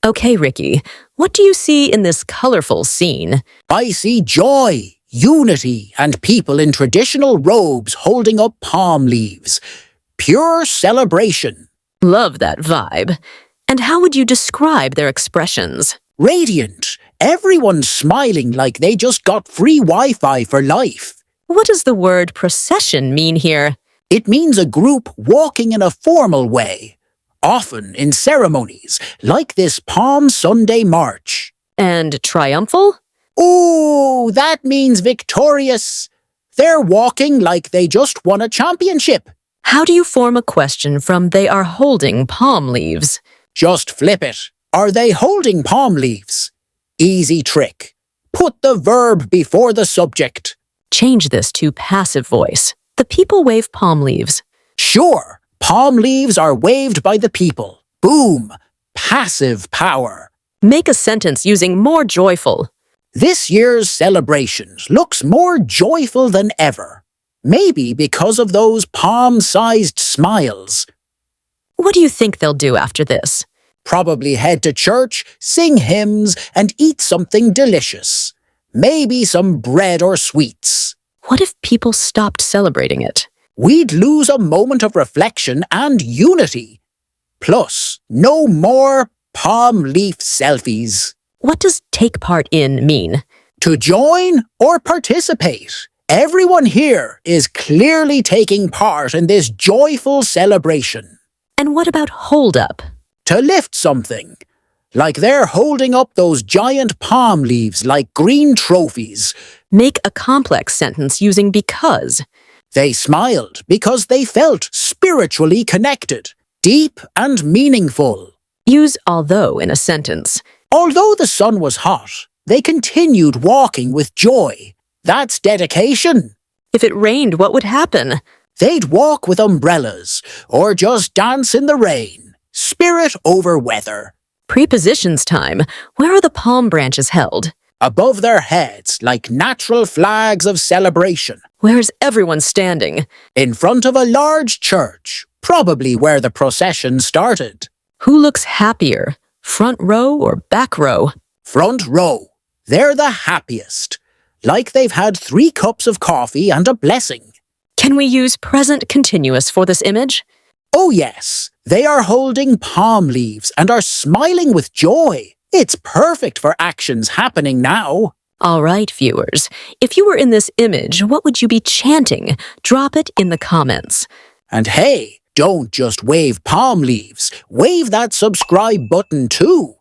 Okay, Ricky, what do you see in this colorful scene? I see joy, unity, and people in traditional robes holding up palm leaves. Pure celebration. Love that vibe. And how would you describe their expressions? Radiant. Everyone's smiling like they just got free Wi-Fi for life. What does the word procession mean here? It means a group walking in a formal way, often in ceremonies, like this Palm Sunday March. And triumphal? Ooh, that means victorious. They're walking like they just won a championship. How do you form a question from they are holding palm leaves? Just flip it. Are they holding palm leaves? Easy trick. Put the verb before the subject. Change this to passive voice. The people wave palm leaves. Sure, palm leaves are waved by the people. Boom. Passive power. Make a sentence using more joyful. This year's celebrations looks more joyful than ever. Maybe because of those palm-sized smiles. What do you think they'll do after this? Probably head to church, sing hymns, and eat something delicious. Maybe some bread or sweets. What if people stopped celebrating it? We'd lose a moment of reflection and unity. Plus, no more palm leaf selfies. What does take part in mean? To join or participate. Everyone here is clearly taking part in this joyful celebration. And what about hold up? To lift something. Like they're holding up those giant palm leaves like green trophies. Make a complex sentence using because. They smiled because they felt spiritually connected, deep and meaningful. Use although in a sentence. Although the sun was hot, they continued walking with joy. That's dedication. If it rained, what would happen? They'd walk with umbrellas or just dance in the rain. Spirit over weather. Prepositions time. Where are the palm branches held? Above their heads like natural flags of celebration. Where is everyone standing? In front of a large church, probably where the procession started. Who looks happier? Front row or back row? Front row. They're the happiest. Like they've had 3 cups of coffee and a blessing. Can we use present continuous for this image? Oh yes, they are holding palm leaves and are smiling with joy. It's perfect for actions happening now. All right, viewers. If you were in this image, what would you be chanting? Drop it in the comments. And hey, don't just wave palm leaves. Wave that subscribe button too.